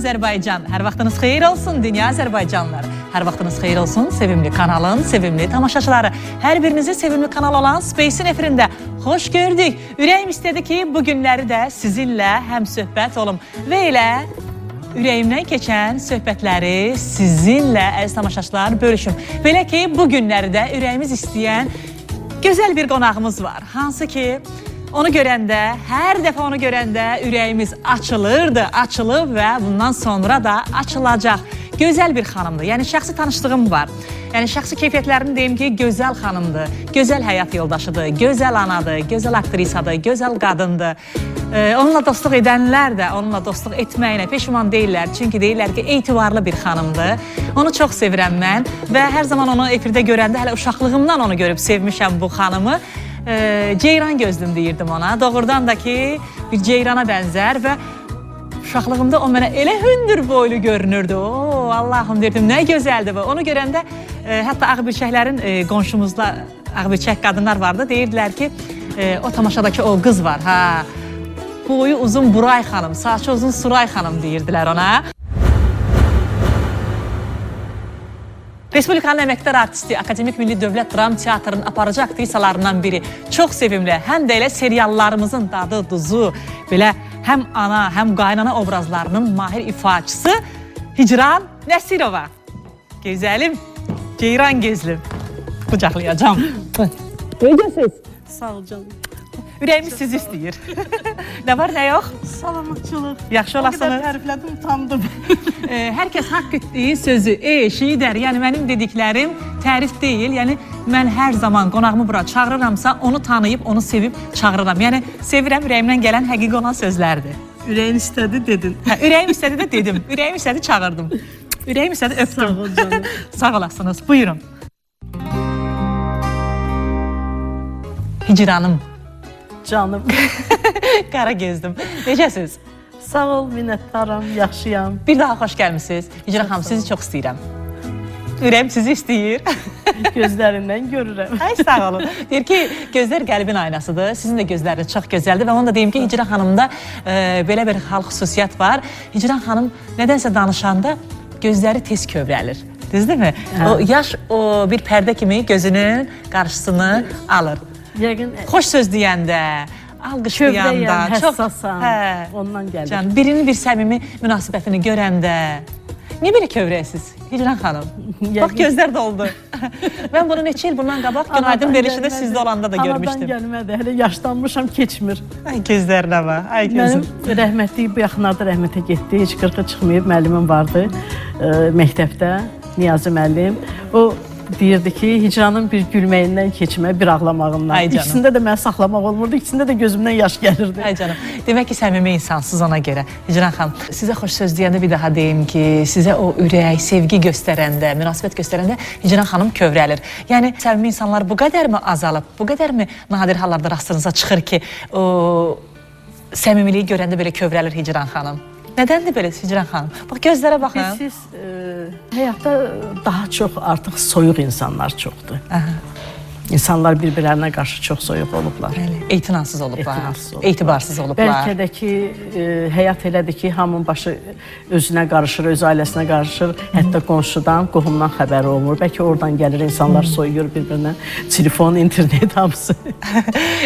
Azərbaycan, hər vaxtınız xeyir olsun dünya Azərbaycanlıları. Hər vaxtınız xeyir olsun sevimli kanalın, sevimli tamaşaçıları. Hər birinizi sevimli kanal olan Space-in efirində xoş gördük. Ürəyim istədi ki, bu günləri də sizinlə həm söhbət olum və elə ürəyimdən keçən söhbətləri sizinlə əziz tamaşaçılar bölüşüm. Belə ki, bu günləri də ürəyimiz istəyən gözəl bir qonağımız var. Hansı ki, onu görəndə, hər dəfə onu görəndə ürəyimiz açılırdı, açılıb və bundan sonra da açılacaq. Gözəl bir xanımdır, yəni şəxsi tanışlığım var. Yəni şəxsi keyfiyyətlərini deyim ki, gözəl xanımdır, gözəl həyat yoldaşıdır, gözəl anadır, gözəl aktrisadır, gözəl qadındır. Onunla dostluq edənlər də onunla dostluq etməyinə peşman deyirlər. Çünki deyirlər ki, etibarlı bir xanımdır. Onu çox sevirəm mən və hər zaman onu efirdə görəndə, hələ uşaqlığımdan onu görüb sevmişəm bu xanımı. Ceyran gözlüm deyirdim ona. Doğrudan da ki, bir ceyrana bənzər və uşaqlığımda o mənə elə hündür boylu görünürdü. Oo, Allahım deyirdim, nə gözəldir bu. Onu görəndə, hətta Ağbirçəklərin qonşumuzda Ağbirçək qadınlar vardı. Deyirdilər ki, o tamaşadakı o qız var. Ha, boyu uzun Buray xanım, saçı uzun Suray xanım deyirdilər ona. Respublikanın əməkdar artisti, Akademik Milli Dövlət Dram Teatrının aparıcı aktrisalarından biri. Çox sevimli, həm də elə seriallarımızın dadı, duzu, belə həm ana, həm qaynana obrazlarının mahir ifaçısı Hicran Nəsirova. Gözəlim, Ceyran Gezlim. Qucaqlayacağım. Necəsiz? Sağ ol canım. Ürəyimiz sizi istəyir. Nə var, nə yox? Salamatçılıq. Yaxşı olasınız. O qədər təriflədim, utandım. Hər kəs haqq etdiyi sözü eşidər. Yəni, mənim dediklərim tərif deyil. Yəni, mən hər zaman qonağımı bura çağırıramsa, onu tanıyıb, onu sevib çağırıram. Yəni, sevirəm, ürəyimdən gələn həqiqi olan sözlərdir. Ürəyin istədi, dedin. Ürəyim istədi də dedim. Ürəyim istədi, çağırdım. Ürəyim istədi, öpdüm. Sağ ol canım. Sağ olasınız. Buyurun. Hicranım. Canım. Qara gezdim. Necəsiz? Sağ ol, minnətdaram, yaxşıyam. Bir daha xoş gəlmişsiniz. Hicran xanım, sizi çox istəyirəm. Ürəyim sizi istəyir. Gözlərindən görürəm. Ay, sağ olun. Deyir ki, gözlər qəlbin aynasıdır. Sizin də gözləriniz çox gözəldir və onu da deyim ki, Hicran xanımda belə bir xalq xüsusiyyət var. Hicran xanım nədənsə danışanda gözləri tez kövrəlir. Düzdürmü? O yaş o bir pərdə kimi gözünün qarşısını alır. Yəqin xoş söz deyəndə, alqışlayanda, həssasam, ondan gəlir. Can, birinin bir səmimi münasibətini görəndə, niyə belə kövrəksiniz Hicran xanım? Bax, gözlər doldu. Mən bunu neçə il bundan qabaq günaydın verilişində sizdə olanda da görmüşdüm. Anadan gəlmədi, hələ yaşlanmışam, keçmir. Ay, gözlərinə bax, ay gözüm. Mənim rəhmətli bu yaxınlarda rəhmətə getdi, heç 40-a çıxmayıb, müəllimim vardı məktəbdə, Niyazi müəllim. O deyirdi ki, Hicranın bir gülməyindən keçmə, bir ağlamağından. İkisində də məni saxlamaq olmurdu, ikisində də gözümdən yaş gəlirdi. Ay canım, demək ki, səmimi insansız ona görə. Hicran xanım, sizə xoş söz deyəndə bir daha deyim ki, sizə o ürək, sevgi göstərəndə, münasibət göstərəndə Hicran xanım kövrəlir. Yəni, səmimi insanlar bu qədər mi azalıb, bu qədər mi nadir hallarda rastınıza çıxır ki, o səmimiliyi görəndə belə kövrəlir Hicran xanım? Nədəndir belə Hicran xanım? Bax, gözlərə baxın. Siz həyatda daha çox artıq soyuq insanlar çoxdur. İnsanlar bir-birlərinə qarşı çox soyuq olublar. Etinasız olublar, etibarsız olublar. Bəlkə də ki, həyat elədir ki, hamının başı özünə qarışır, öz ailəsinə qarışır, hətta qonşudan, qohumdan xəbəri olmur. Bəlkə oradan gəlir, insanlar soyuyur bir-birinə, telefon, internet hamısı.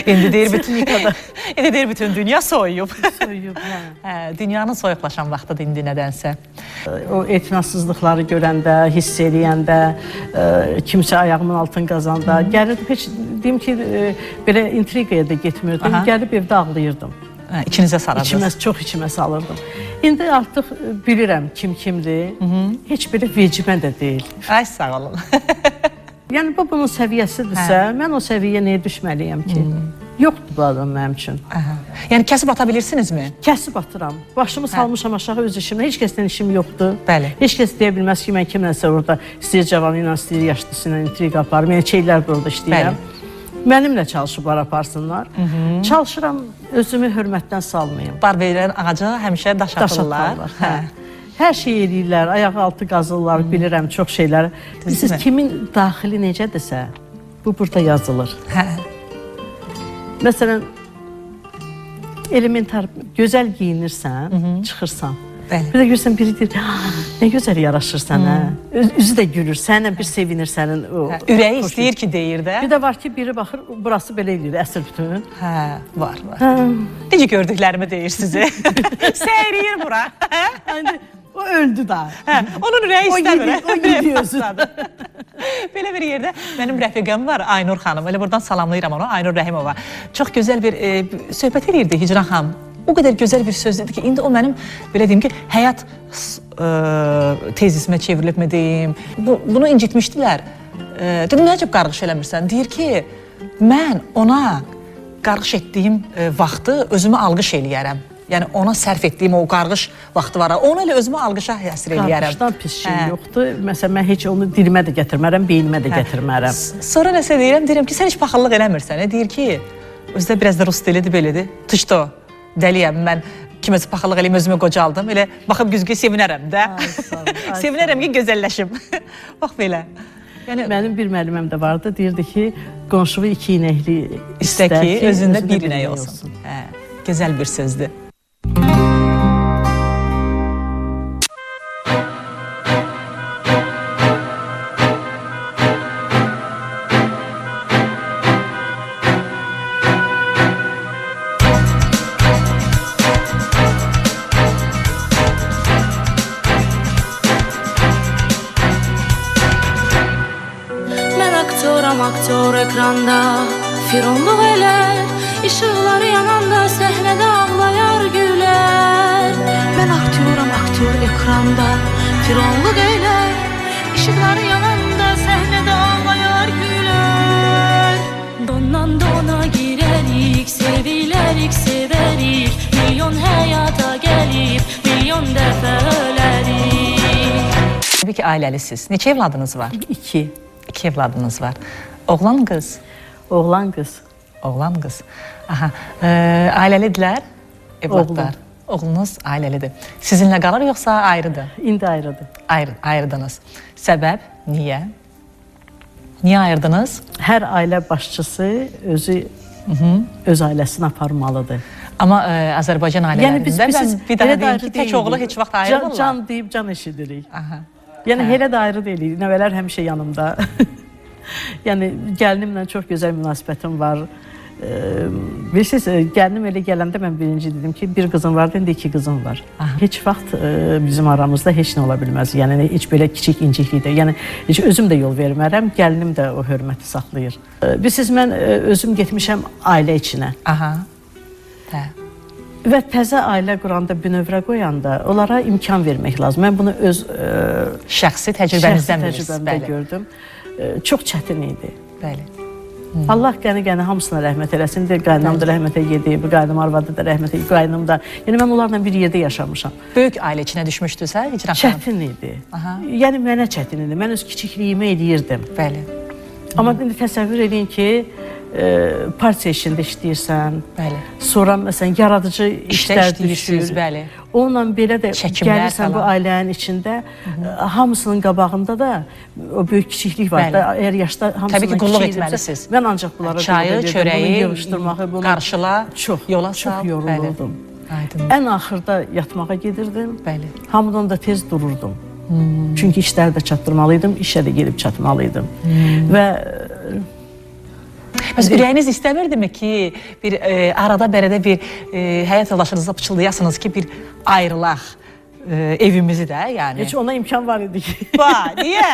İndi deyir bütün dünya soyuyub. Soyuyub, hə. Dünyanın soyuqlaşan vaxtıdır indi nədənsə. O etinasızlıqları görəndə, hiss eləyəndə, kimsə ayağımın altını qazanda, gəlirdim, heç deyim ki, belə intriqaya da getmirdim, gəlib evdə ağlayırdım. İçinizə sarardınız? Çox içimə salırdım. İndi artıq bilirəm kim kimdir, heç belə vecimə də deyil. Ay, sağ olun. Yəni, bu bunun səviyyəsidirsə, mən o səviyyəyə niyə düşməliyəm ki? Yoxdur bu adam mənim üçün. Yəni, kəsib atabilirsinizmi? Kəsib atıram. Başımı salmışam aşağı öz işimlə, heç kəsdən işim yoxdur. Bəli. Heç kəs deyə bilməz ki, mən kimlənsə orada istəyir cavanı ilə, istəyir yaşlısı ilə intriq aparım. Yəni, şeylər də orada işləyirəm. Mənimlə çalışıblar, aparsınlar. Çalışıram, özümü hörmətdən salmayayım. Bar verilən ağaca həmişə daş atırlar. Hər şey eləyirlər, ayağı altı qazırlar, bilirəm çox şeylər. Siz kimin daxili necədirsə, bu burada yazılır. Məsələn, elementar, gözəl giyinirsən, çıxırsan. Bəli. Bir də görürsən biri deyir, nə gözəl yaraşır sənə. Üzü də gülür, sənlə bir sevinir sənin o. Ürəyi istəyir ki, deyir də. Bir də var ki, biri baxır, burası belə eləyir, əsr bütün. Hə, var. Necə gördüklərimi deyir sizə. Səyriyir bura. O öldü da. Hə, onun ürəyi istəmir. O yedi özü. Belə bir yerdə mənim rəfiqəm var, Aynur xanım. Elə buradan salamlayıram onu, Aynur Rəhimova. Çox gözəl bir söhbət edirdi Hicran xanım. O qədər gözəl bir söz dedi ki, indi o mənim, belə deyim ki, həyat tezisimə çevrilib mi deyim. Bunu incitmişdilər. Dedim, nə cəb qarğış eləmirsən? Deyir ki, mən ona qarğış etdiyim vaxtı özümü alqış eləyərəm. Yəni ona sərf etdiyim o qarğış vaxtı var. Onu elə özümə alqışa həsr eləyərəm. Qarğışdan pis şey yoxdur. Məsələn, mən heç onu dilimə də gətirmərəm, beynimə də gətirmərəm. Sonra nəsə deyirəm ki, sən heç paxıllıq eləmirsən. Deyir ki, özdə biraz da rus dilidir, belədir. Tışdı o, dəliyəm, mən kiməsə paxıllıq eləyim, özümə qocaldım. Elə baxıb güzgü sevinərəm də. Sevinərəm ki, gözəlləşim. Bax belə. Mənim bir müəlliməm də vardı, deyirdi ki, qonşuvu iki inəkli istə ki, özündə bir inək olsun. Gözəl bir sözdür. Aktör ekranda fironluq elər, işıqları yananda səhnədə ağlayar gülər. Mən aktör ekranda fironluq elər, işıqları yananda səhnədə ağlayar gülər. Dondan dona girərik, sevilərik, sevərik, milyon həyata gəlib, milyon dəfə ölərik. Təbii ki, ailəlisiniz. Neçə evladınız var? 2. 2 evladınız var. Oğlan, qız? Oğlan, qız. Oğlan, qız. Aha. Ailəlidirlər evladlar? Oğlunuz ailəlidir. Sizinlə qalır yoxsa ayrıdır? İndi ayrıdır. Ayrıdınız. Səbəb? Niyə? Niyə ayırdınız? Hər ailə başçısı öz ailəsini aparmalıdır. Amma Azərbaycan ailələrində bir daha deyim ki, tək oğlu heç vaxt ayrılmırlar. Can deyib can eşidirik. Yəni elə də ayrı deyilik. Nəvələr həmişə yanımda. Yəni gəlinimlə çox gözəl münasibətim var. Bilirsiniz, gəlinim elə gələndə mən birinci dedim ki, bir qızım vardı, indi 2 qızım var. Heç vaxt bizim aramızda heç nə ola bilməz. Yəni heç belə kiçik inciklikdə. Yəni heç özüm də yol vermərəm, gəlinim də o hörməti saxlayır. Bilirsiniz, mən özüm getmişəm ailə içinə. Və təzə ailə quranda, bünövrə qoyanda onlara imkan vermək lazım. Mən bunu öz şəxsi təcrübənizdən təcrübəmdə gördüm. Çox çətin idi. Bəli. Allah qəni hamısına rəhmət eləsin. Qaynam da rəhmətə gedib, qaynam arvadı da rəhmətə gedib, qaynam da. Yəni mən onlarla bir yerdə yaşamışam. Böyük ailə içinə düşmüşdünüzsə, Hicran xanım? Çətin idi. Yəni mənə çətin idi. Mən öz kiçikliyimi eləyirdim. Bəli. Amma indi təsəvvür edin ki, partiya işində işləyirsən, sonra məsələn yaradıcı işlər düşür, onunla belə də gəlirsən bu ailənin içində, hamısının qabağında da o böyük kiçiklik var da, əgər yaşda hamısından kiçik mən ancaq bunlara çayı, çörəyi, yığışdırmağı, qarşıla, yola çox yorulurdum. Ən axırda yatmağa gedirdim, hamıdan da tez dururdum. Çünki işləri də çatdırmalıydım, işə də gedib çatmalıydım. Və bəs ürəyiniz istəmirdimi ki, bir arada bərədə bir həyat yoldaşınızla pıçıldayasınız ki, bir ayrılaq evimizi də, yəni? Heç ona imkan var idi ki. Niyə?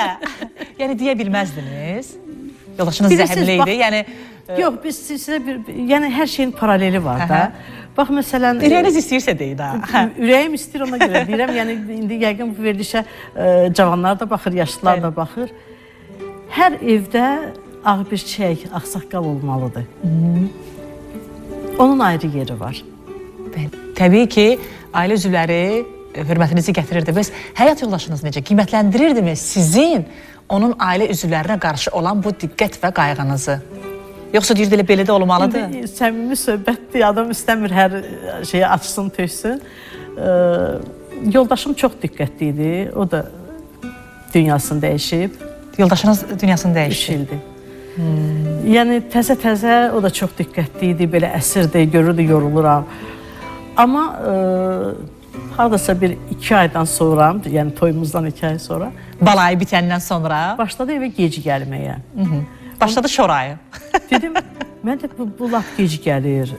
Yəni, deyə bilməzdiniz? Yoldaşınız zəhmli idi, yəni... Yox, biz sizə bir, yəni hər şeyin paraleli var da. Bax, məsələn... Ürəyiniz istəyirsə deyil da. Ürəyim istəyir, ona görə deyirəm. Yəni, indi yəqin bu verilişə cavanlar da baxır, yaşlılar da baxır. Hər evdə ağ bir çiçək, ağsaqqal olmalıdır. Onun ayrı yeri var. Təbii ki, ailə üzvləri hörmətinizi gətirirdi. Bəs həyat yoldaşınız necə? Qiymətləndirirdimi sizin onun ailə üzvlərinə qarşı olan bu diqqət və qayğınızı? Yoxsa deyirdi, belə də olmalıdır? Səmimi söhbətdir, adam istəmir hər şeyi açsın, töksün. Yoldaşım çox diqqətli idi, o da dünyasını dəyişib. Yoldaşınız dünyasını dəyişib? 3 ildir. Yəni, təzə-təzə o da çox diqqətli idi, belə əsirdir, görürdü, yoruluram. Amma hardasa bir 2 aydan sonra, yəni toyumuzdan 2 ay sonra Balayı bitəndən sonra başladı evə gec gəlməyə. başladı şorayı. Dedim, mən də bu lap gec gəlir.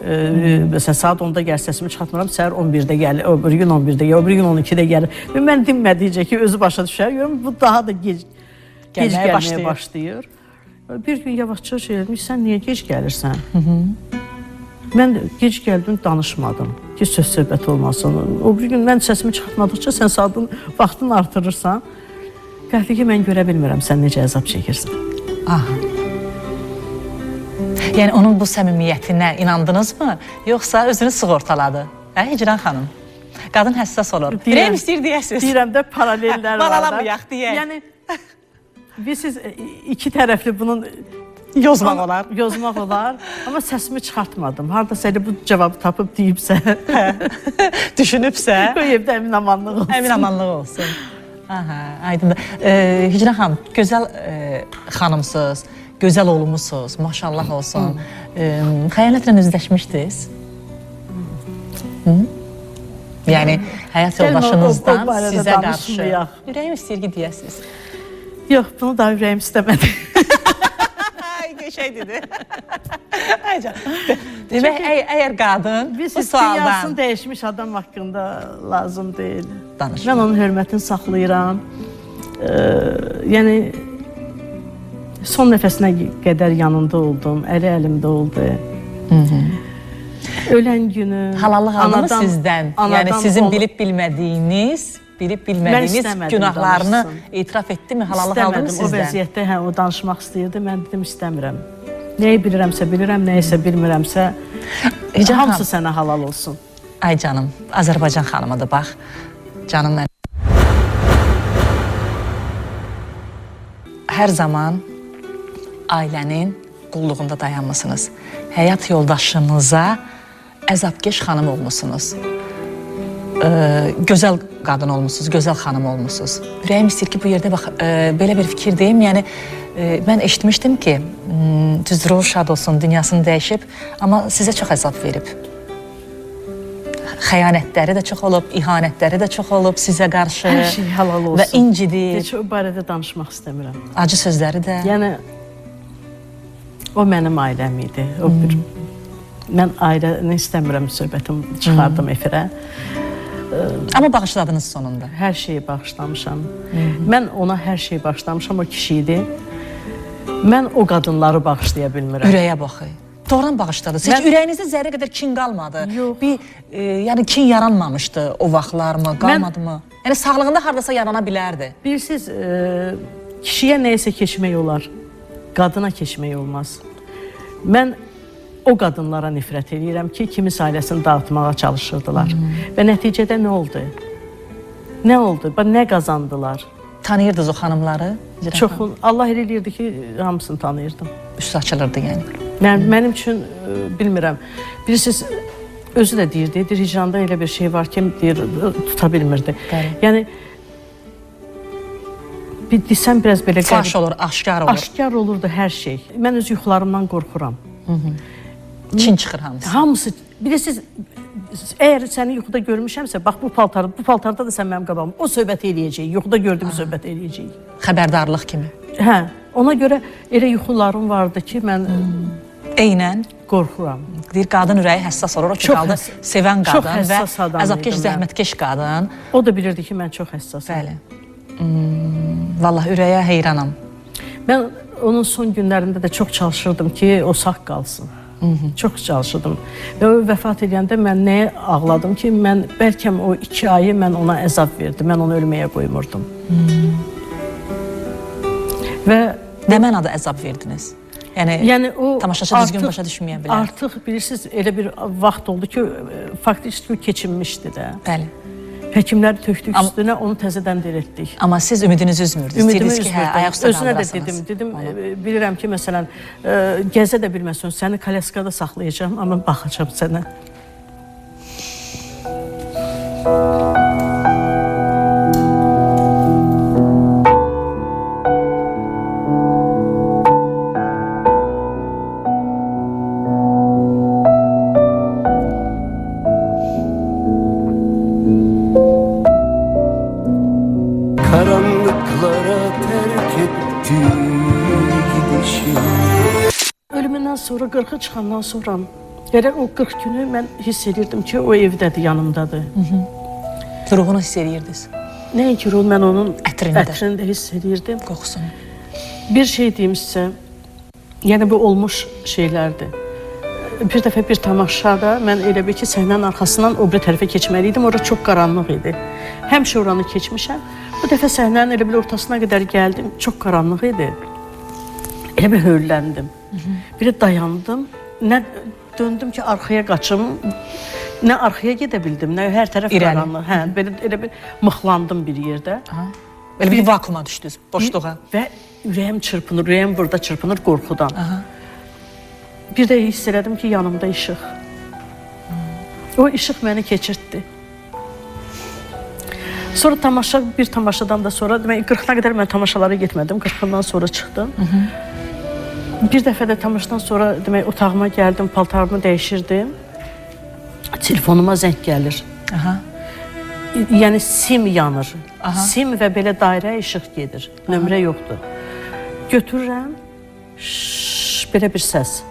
Məsələn, saat 10-da gəl səsimi çıxartmıram, səhər 11-də gəlir, o bir gün 11-də gəlir, o bir gün 12-də gəlir. Və mən dinmədikcə ki, özü başa düşər, görüm, bu daha da gec gəlməyə başlayır. Bir gün yavaşca şey dedim, sən niyə gec gəlirsən? Mən gec gəldim, danışmadım ki, söz-söhbət olmasın. O bir gün mən səsimi çıxartmadıqca sən saatın, vaxtını artırırsan, qəfli ki, mən görə bilmirəm, sən necə əzab çəkirsən. Aha. Yəni onun bu səmimiyyətinə inandınızmı? Yoxsa özünü sığortaladı? Hə, Hicran xanım? Qadın həssas olur. Ürəyim istəyir deyəsiniz. Deyirəm də paralellər var da. Balalanmayaq deyək. Yəni, siz iki tərəfli bunun Yozmaq olar. Yozmaq olar. Amma səsimi çıxartmadım. Hardasa elə bu cavabı tapıb deyibsə. Düşünübsə. Qoy evdə əmin amanlıq olsun. Əmin amanlıq olsun. Aha, aydındır. Hicran xanım, gözəl xanımsınız, gözəl oğlumuzsunuz, maşallah olsun. Xəyanətlə üzləşmişdiniz? Yəni, həyat yoldaşınızdan sizə qarşı ürəyim istəyir ki, deyəsiniz. Yox, bunu da ürəyim istəmədi. Şey dedi. Demək, əgər qadın bu sualdan... Dünyasını dəyişmiş adam haqqında lazım deyil. Danışma. Mən onun hörmətini saxlayıram. Yəni, son nəfəsinə qədər yanında oldum, əli əlimdə oldu. Ölən günü... Halallıq aldı mı sizdən? Yəni, sizin bilib-bilmədiyiniz... günahlarını etiraf etdi mi? Halallıq aldı mı sizdən? O vəziyyətdə o danışmaq istəyirdi, mən dedim istəmirəm. Nəyi bilirəmsə bilirəm, nəyisə bilmirəmsə, hamısı sənə halal olsun. Ay canım, Azərbaycan xanımıdır, bax. Canım mənim. Hər zaman ailənin qulluğunda dayanmışsınız. Həyat yoldaşınıza əzabkeş xanım olmuşsunuz. Gözəl qadın olmuşsunuz, gözəl xanım olmuşsunuz. Ürəyim istəyir ki, bu yerdə bax, belə bir fikir deyim. Yəni, mən eşitmişdim ki, düzdür, o şad olsun, dünyasını dəyişib, amma sizə çox əzab verib. Xəyanətləri də çox olub, ihanətləri də çox olub sizə qarşı. Hər şey halal olsun. Və incidir. Heç o barədə danışmaq istəmirəm. Acı sözləri də. Yəni, o mənim ailəm idi. Mən ailəni istəmirəm, söhbətim çıxardım efirə. Amma bağışladınız sonunda. Hər şeyi bağışlamışam. Mən ona hər şeyi bağışlamışam, o kişi idi. Mən o qadınları bağışlaya bilmirəm. Ürəyə baxı. Doğrudan bağışladınız. Heç ürəyinizdə zərrə qədər kin qalmadı. Yox. Yəni kin yaranmamışdı o vaxtlarmı, qalmadı mı? Yəni sağlığında hardasa yarana bilərdi. Bilirsiniz, kişiyə nəyəsə keçmək olar, qadına keçmək olmaz. Mən o qadınlara nifrət edirəm ki, kimis ailəsini dağıtmağa çalışırdılar. Və nəticədə nə oldu? Nə oldu? Nə qazandılar? Tanıyırdınız o xanımları? Çoxun. Allah elə eləyirdi ki, hamısını tanıyırdım. Üstü açılırdı yəni. Mənim üçün, bilmirəm, bilirsiniz, özü də deyirdi, Hicranda elə bir şey var ki, tuta bilmirdi. Yəni, desəm biraz belə... Faş olur, aşkar olur. Aşkar olurdu hər şey. Mən öz yuxularımdan qorxuram. Çin çıxır hamısı. Hamısı. Bilirsiniz, əgər səni yuxuda görmüşəmsə, bax bu paltarda da sən mənim qabağım. O söhbət eləyəcək, yuxuda gördüyüm söhbət eləyəcək. Xəbərdarlıq kimi. Hə, ona görə elə yuxularım vardı ki, mən eynən qorxuram. Deyir, qadın ürəyi həssas olur, o ki, qaldı sevən qadın və əzabkeş, zəhmətkeş qadın. O da bilirdi ki, mən çox həssasam. Bəli. Vallahi ürəyə heyranam. Mən onun son günlərində də çox çalışırdım ki, o sağ qalsın. Çox çalışırdım. Və o vəfat edəndə mən nəyə ağladım ki, mən bəlkə o 2 ayı mən ona əzab verdim, mən onu ölməyə qoymurdum. Və nə mənada əzab verdiniz? Yəni o tamaşaçı düzgün başa düşməyə bilər. Artıq bilirsiniz, elə bir vaxt oldu ki, faktiki keçinmişdi də. Bəli. Həkimləri tökdük üstünə, onu təzədən diriltdik. Amma siz ümidinizi üzmürdünüz. Ümidimi üzmürdüm. Özünə də dedim, bilirəm ki, məsələn, gəzə də bilməsin, səni kalyaskada saxlayacağım, amma baxacağım sənə. etti gidişi. Ölümündən sonra, 40'a çıxandan sonra gerek o 40 günü mən hiss edirdim ki, o evdədir, yanımdadır. Ruhunu hiss edirdiniz. Nəinki ruh, mən onun Ətrini də. ətrini də hiss edirdim. Qoxusunu. Bir şey deyim sizə, yəni bu olmuş şeylərdir. Bir dəfə bir tamaşada mən elə bir ki, səhnənin arxasından o bir tərəfə keçməliydim. Orada çox qaranlıq idi. Həmişə oranı keçmişəm. Bu dəfə səhnənin elə bir ortasına qədər gəldim. Çox qaranlıq idi. Elə bir hölləndim. Bir dayandım. Nə döndüm ki, arxaya qaçım. Nə arxaya gedə bildim, nə hər tərəf qaranlıq. Hə, belə elə bir mıxlandım bir yerdə. Belə bir vakuma düşdünüz, boşluğa. Və ürəyim çırpınır, ürəyim burada çırpınır qorxudan. Bir də hiss elədim ki, yanımda işıq. O işıq məni keçirtdi. Sonra bir tamaşadan da sonra, demək 40'na qədər mən tamaşalara getmədim, 40'dan sonra çıxdım. Bir dəfə də tamaşadan sonra demək otağıma gəldim, paltarımı dəyişirdim. Telefonuma zəng gəlir. Yəni sim yanır. Sim və belə dairə işıq gedir. Nömrə yoxdur. Götürürəm, belə bir səs.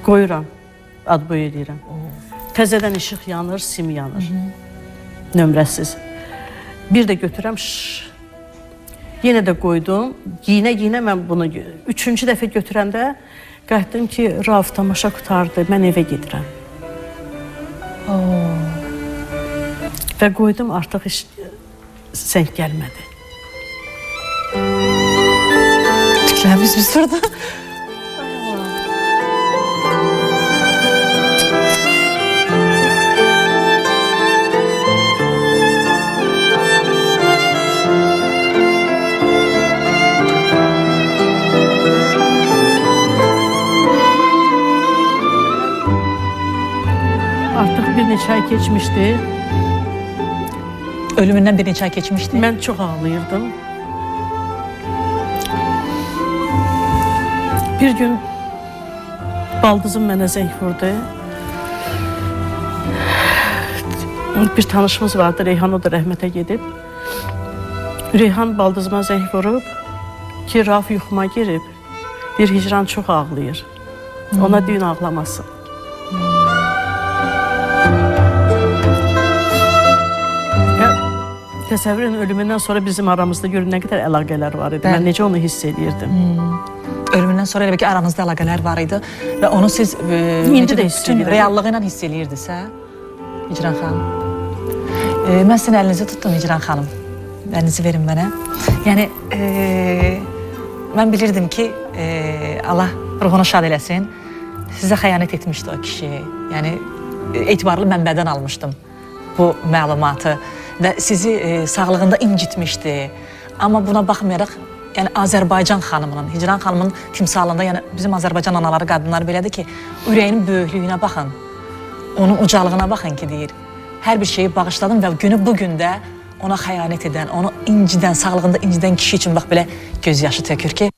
Qoyuram, adboy edirəm. Təzədən işıq yanır, sim yanır. Nömrəsiz. Bir də götürürəm, yenə də qoydum. Giyinə mən bunu, 3-cü dəfə götürəndə qayıtdım ki, Rauf tamaşa qutardı, mən evə gedirəm. Və qoydum, artıq heç zəng gəlmədi. Tüklərimiz biz burada. Artıq bir neçə ay keçmişdi. Ölümündən bir neçə ay keçmişdi. Mən çox ağlayırdım. Bir gün baldızım mənə zəng vurdu. Bir tanışımız vardı, Reyhan, o da rəhmətə gedib. Reyhan baldızıma zəng vurub ki, Rauf yuxuma girib. Bir hicran çox ağlayır. Ona düyün ağlamasın. Təsəvvürün ölümündən sonra bizim aramızda görün nə qədər əlaqələr var idi. Mən necə onu hiss edirdim. Ölümündən sonra elə ki, aranızda əlaqələr var idi və onu siz İndi də hiss bütün edirəm. reallığı ilə hiss edirdiniz, hə? Hicran xanım. Mən sizin əlinizi tutdum, Hicran xanım. Əlinizi verin mənə. Yəni, mən bilirdim ki, Allah ruhunu şad eləsin. Sizə xəyanət etmişdi o kişi. Yəni, etibarlı mənbədən almışdım bu məlumatı. Və sizi sağlığında incitmişdi. Amma buna baxmayaraq, yəni Azərbaycan xanımının, Hicran xanımın timsalında, yəni bizim Azərbaycan anaları, qadınları belədir ki, ürəyinin böyüklüyünə baxın, onun ucalığına baxın ki, deyir. Hər bir şeyi bağışladım və günü bugün də ona xəyanət edən, onu incidən, sağlığında incidən kişi üçün bax belə göz yaşı tökür ki.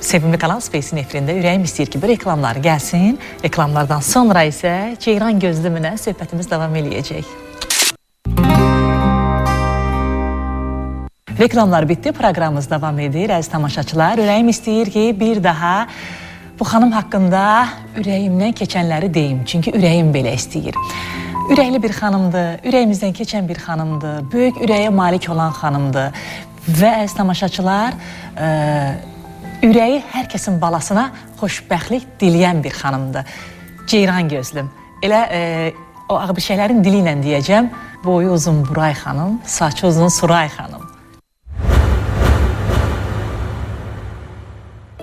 Sevimli Kanal Space-in efirində ürəyim istəyir ki, bu reklamlar gəlsin. Reklamlardan sonra isə Ceyran Gözlümünə söhbətimiz davam eləyəcək. Reklamlar bitdi, proqramımız davam edir. Əziz tamaşaçılar, ürəyim istəyir ki, bir daha bu xanım haqqında ürəyimdən keçənləri deyim. Çünki ürəyim belə istəyir. Ürəkli bir xanımdır, ürəyimizdən keçən bir xanımdır, böyük ürəyə malik olan xanımdır. Və əziz tamaşaçılar, ürəyi hər kəsin balasına xoşbəxtlik diləyən bir xanımdır. Ceyran Gözlüm. Elə o ağbişəklərin dili ilə deyəcəm, boyu uzun Buray xanım, saçı uzun Suray xanım.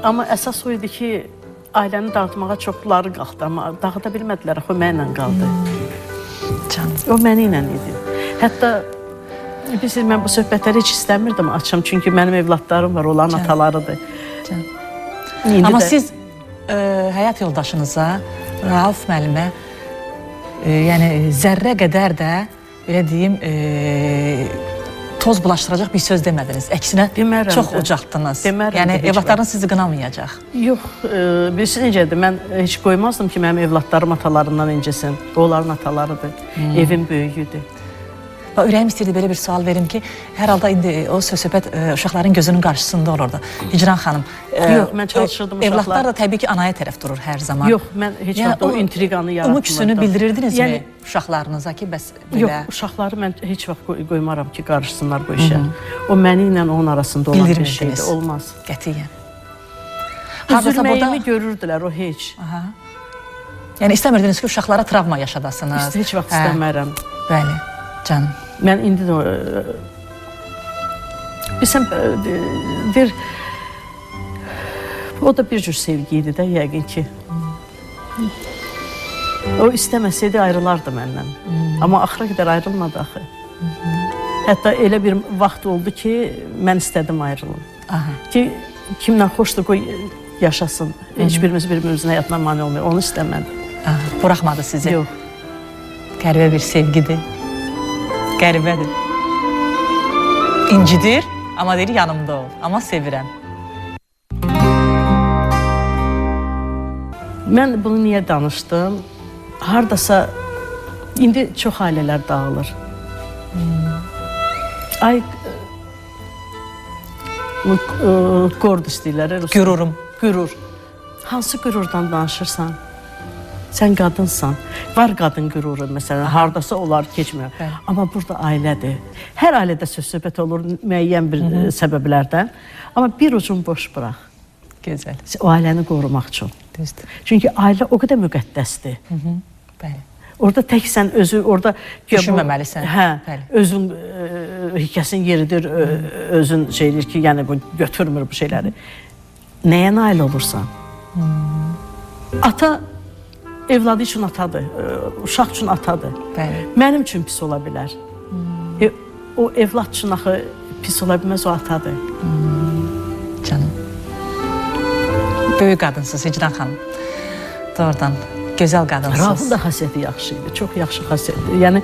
Amma əsas o idi ki, ailəni dağıtmağa çoxları qalxdı, amma dağıda bilmədilər, o mənlə qaldı. Canım. O məni ilə idi. Hətta mən bu söhbətləri heç istəmirdim açım, çünki mənim evlatlarım var, onların atalarıdır. Amma siz həyat yoldaşınıza, Rauf müəllimə, yəni zərrə qədər də, belə deyim, toz bulaşdıracaq bir söz demədiniz. Əksinə çox ucaltdınız. Yəni evlatlarınız sizi qınamayacaq. Yox, birisi necədir, mən heç qoymazdım ki, mənim evlatlarım atalarından incisin. Onların atalarıdır, evin böyüyüdür. Və ürəyim istəyirdi belə bir sual verim ki, hər halda indi o söhbət uşaqların gözünün qarşısında olurdu. Hicran xanım, Yox, mən çalışırdım uşaqlar. Evlatlar da təbii ki, anaya tərəf durur hər zaman. Yox, mən heç vaxt o intriqanı yaratmırdım. Küsünü bildirirdinizmi uşaqlarınıza ki, bəs belə? Yox, uşaqları mən heç vaxt qoymaram ki, qarışsınlar bu işə. O məni ilə onun arasında olan bir şeydir, olmaz. Qətiyyən. Üzülməyimi görürdülər, o heç. Yəni istəmirdiniz ki, uşaqlara travma yaşadasınız. Heç vaxt istəmərəm. Bəli, canım. Mən indi də bilsəm, o da bir cür sevgi idi də, yəqin ki. O istəməsəydi ayrılardı məndən. Amma axıra qədər ayrılmadı axı. Hətta elə bir vaxt oldu ki, mən istədim ayrılım. Ki, kimlə xoşdur, qoy yaşasın. Heç birimiz birimizin həyatına mane olmuyor. Onu istəmədi. Buraxmadı sizi. Yox. Qəribə bir sevgidir. Qəribədir. İncidir, amma deyir yanımda ol. Amma sevirəm. Mən bunu niyə danışdım? Hardasa, indi çox ailələr dağılır. Ay, qord istəyirlər. Qürurum. Qürur. Hansı qürurdan danışırsan? Sən qadınsan. Var qadın qüruru, məsələn, hardasa olar, keçmir. Amma burada ailədir. Hər ailədə söz-söhbət olur müəyyən bir səbəblərdən. Amma bir ucun boş burax. Gözəl. O ailəni qorumaq üçün. Düzdür. Çünki ailə o qədər müqəddəsdir. Bəli. Orada təksən özü, orada... Düşünməməlisən. Hə, özün hikəsin yeridir, özün şeydir ki, yəni bu götürmür bu şeyləri. Nəyə nail olursan? Ata evladı üçün atadır, uşaq üçün atadır. Bəli. Mənim üçün pis ola bilər. O evlad üçün axı pis ola bilməz, o atadır. Canım. Böyük qadınsınız Hicran xanım. Doğrudan, gözəl qadınsınız. Rafın da xasiyyəti yaxşı idi, çox yaxşı xasiyyəti. Yəni,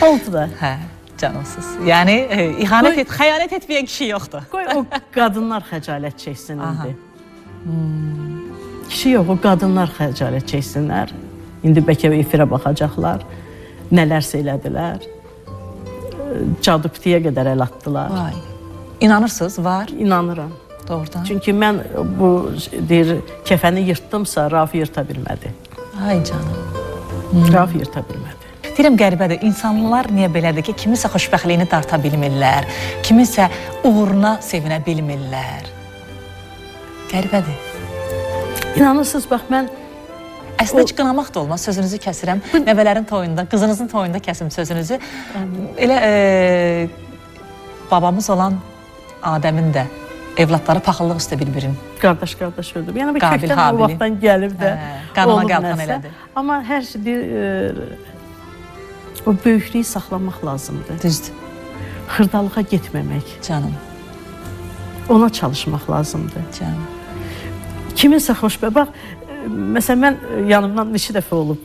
oldu da. Hə, canımsınız. Yəni, xəyanət etməyən kişi yoxdur. Qoy o qadınlar xəcalət çəksin indi. Kişi yox, o qadınlar xəcalət çəksinlər. İndi bəlkə efirə baxacaqlar. Nələrsə elədilər. Caduptiyə qədər əl atdılar. Vay. İnanırsınız, var? İnanıram. Doğrudan. Çünki mən bu deyir, kəfəni yırtdımsa, Rauf yırta bilmədi. Ay canım. Rauf yırta bilmədi. Deyirəm, qəribədir. İnsanlar niyə belədir ki, kimisə xoşbəxtliyini darta bilmirlər, kimisə uğuruna sevinə bilmirlər. Qəribədir. İnanırsınız, bax, mən... Əslində heç qınamaq da olmaz, sözünüzü kəsirəm. Nəvələrin toyunda, qızınızın toyunda kəsim sözünüzü. Elə babamız olan Adəmin də evlatları paxıllıq üstə bir-birin. Qardaş öldü. Yəni, bu kökdən o vaxtdan gəlib də qanıma qalxan elədi. Amma hər şey o böyüklüyü saxlamaq lazımdır. Düzdür. Xırdalığa getməmək. Canım. Ona çalışmaq lazımdır. Canım. Kiminsə xoşbəxt. Bax, məsələn, mən yanımdan neçə dəfə olub.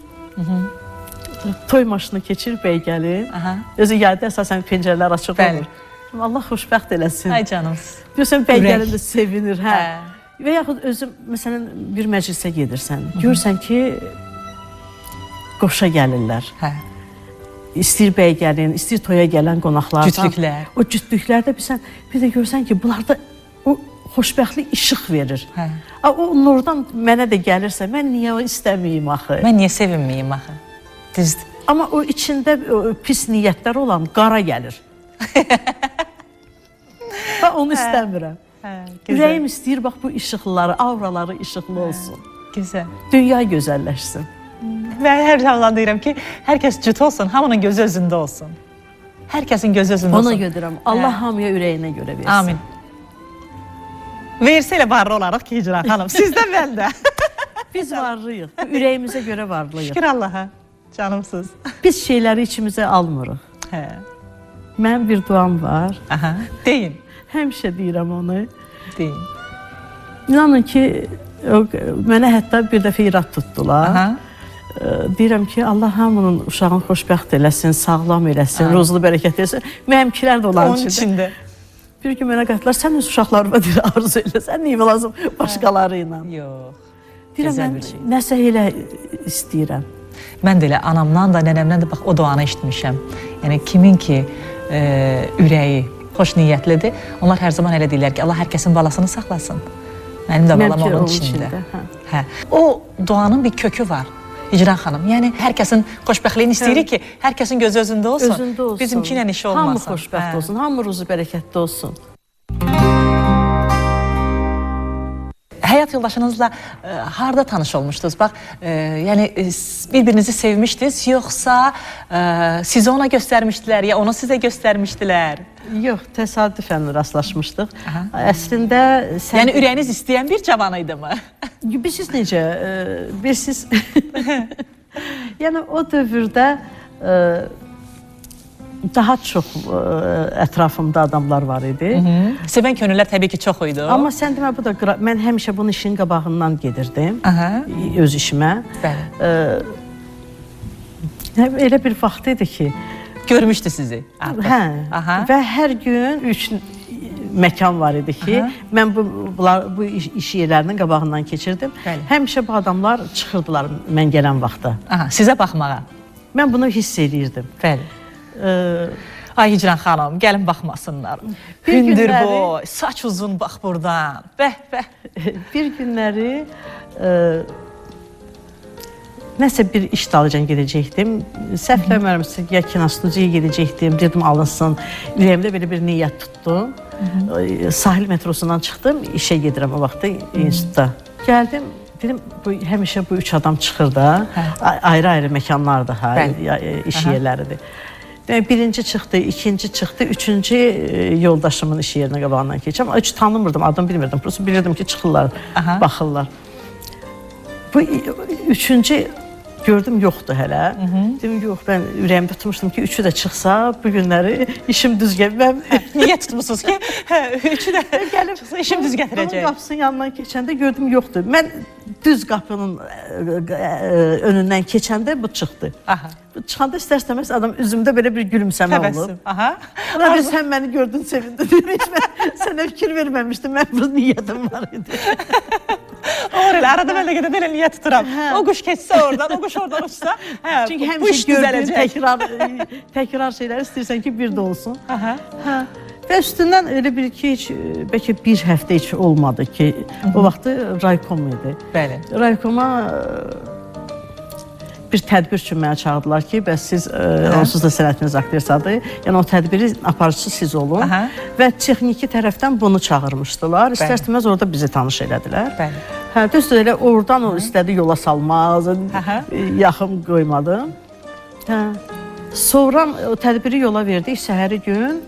Toy maşını keçir, bəy gəlir. Özü yayda əsasən pencərələr açıq olur. Allah xoşbəxt eləsin. Ay canımız. Görürsən, bəy gəlində sevinir. Və yaxud özüm, məsələn, bir məclisə gedirsən. Görürsən ki, qoşa gəlirlər. İstəyir bəy gəlin, istəyir toya gələn qonaqlardan. Cütlüklər. O cütlüklərdə bir də görürsən ki, bunlarda o xoşbəxtlik işıq verir. O nurdan mənə də gəlirsə, mən niyə o istəməyim axı? Mən niyə sevinməyim axı? Düzdür. Amma o içində pis niyyətlər olan qara gəlir. Onu istəmirəm. Ürəyim istəyir, bax, bu işıqları, auraları işıqlı olsun. Gözəl. Dünya gözəlləşsin. Mən hər zaman deyirəm ki, hər kəs cüt olsun, hamının gözü özündə olsun. Hər kəsin gözü özündə olsun. Ona gödürəm. Allah hamıya ürəyinə görə versin. Amin. Versə elə varlı olaraq ki, Hicran xanım, sizdən məndə. Biz varlıyıq, ürəyimizə görə varlıyıq. Şükür Allaha, canımsız. Biz şeyləri içimizə almırıq. Mənim bir duam var. Deyin. Həmişə deyirəm onu. Deyin. İnanın ki, mənə hətta bir dəfə irad tutdular. Deyirəm ki, Allah hamının uşağın xoşbəxt eləsin, sağlam eləsin, ruzlu bərəkət eləsin. Mənimkilər də olan içində. Bir gün mənə qayıtdılar, sən öz uşaqlarıma arzu elə, sən neymi lazım başqaları ilə. Yox. Deyirəm, mən nəsə elə istəyirəm. Mən də elə anamdan da, nənəmdən də bax o duanı eşitmişəm. Yəni kimin ki ürəyi xoş niyyətlidir, onlar hər zaman elə deyirlər ki, Allah hər kəsin balasını saxlasın. Mənim də balam onun içində. Hə. O duanın bir kökü var. Hicran xanım, yəni hər kəsin xoşbəxtliyini istəyirik ki, hər kəsin gözü özündə olsun. Özündə olsun. Bizimki ilə işi olmasın. Hamı xoşbəxt olsun, hamı ruzu bərəkətli olsun. Həyat yoldaşınızla harda tanış olmuşdunuz? Bax, yəni bir-birinizi sevmişdiniz, yoxsa sizi ona göstərmişdilər, ya onu sizə göstərmişdilər? Yox, təsadüfən rastlaşmışdıq. Əslində... Yəni ürəyiniz istəyən bir cavan idi mı? Bilirsiniz necə? Bilirsiniz... Yəni o dövrdə daha çox ətrafımda adamlar var idi. Sevən könüllər təbii ki, çox idi. Amma sən demə, bu da mən həmişə bunun işin qabağından gedirdim, öz işimə. Elə bir vaxt idi ki... Görmüşdü sizi. Hə, və hər gün 3 məkan var idi ki, mən bu iş yerlərinin qabağından keçirdim. Həmişə bu adamlar çıxırdılar mən gələn vaxtda. Sizə baxmağa? Mən bunu hiss edirdim. Bəli. Ay Hicran xanım, gəlin baxmasınlar. Hündür boy, saç uzun bax buradan. Bəh, bəh. Bir günləri nəsə bir iş dalıcan gedəcəkdim. Səhvləmərəmsə, ya kinostudiyaya gedəcəkdim, dedim alınsın. Ürəyimdə belə bir niyyət tutdum. Sahil metrosundan çıxdım, işə gedirəm o vaxtda institutda. Gəldim, dedim, həmişə bu 3 adam çıxır da, ayrı-ayrı məkanlardır, iş yerləridir. Birinci çıxdı, ikinci çıxdı, üçüncü yoldaşımın iş yerinə qabağından keçəm. Heç tanımırdım, adını bilmirdim. Prosto bilirdim ki, çıxırlar, baxırlar. Bu üçüncü gördüm, yoxdur hələ. Dedim, yox, mən ürəyimdə tutmuşdum ki, üçü də çıxsa, bu günləri işim düz gəlməm. Niyə tutmuşsunuz ki, üçü də çıxsa, işim düz gətirəcək? Bunun qapısının yanından keçəndə gördüm, yoxdur. Mən düz qapının önündən keçəndə bu çıxdı. Çıxanda istər-istəməz adam üzümdə belə bir gülümsəmə olub. Ona bir sən məni gördün, sevindin. Heç mən sənə fikir verməmişdim, mən bu niyyətim var idi. Olur elə, arada mən də qədər elə niyyət tuturam. O quş keçsə oradan, o quş oradan uçsa, çünki həmişə gördüyün təkrar şeylər istəyirsən ki, bir də olsun. Və üstündən elə bir ki, bəlkə bir həftə heç olmadı ki, o vaxtı raykom idi. Bəli. Raykoma bir tədbir üçün mənə çağırdılar ki, bəs siz onsuz da sənətiniz aktrisadır, yəni o tədbiri aparıcısı siz olun və texniki tərəfdən bunu çağırmışdılar. İstər-istəməz orada bizi tanış elədilər. Hə, düzdür, elə oradan o istədi yola salmaz, yaxın qoymadım. Sonra o tədbiri yola verdik, səhəri gün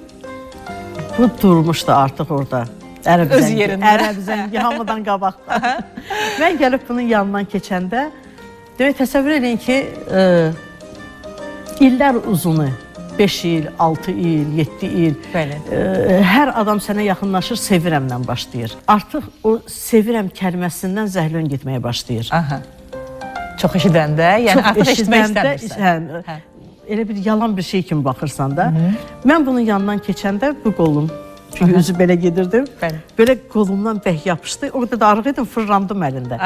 bu durmuşdu artıq orada. Öz yerində. Ərəb zəngi, hamıdan qabaqda. Mən gəlib bunun yanından keçəndə demək, təsəvvür edin ki, illər uzunu, 5 il, 6 il, 7 il, hər adam sənə yaxınlaşır, sevirəmlə başlayır. Artıq o sevirəm kəlməsindən zəhlön getməyə başlayır. Çox eşidəndə, yəni artıq eşitmək istəmirsən. Elə bir yalan bir şey kimi baxırsan da. Mən bunun yanından keçəndə bu qolum, çünki üzü belə gedirdim, belə qolumdan bəh yapışdı. Orada da arıq edim, fırlandım əlində.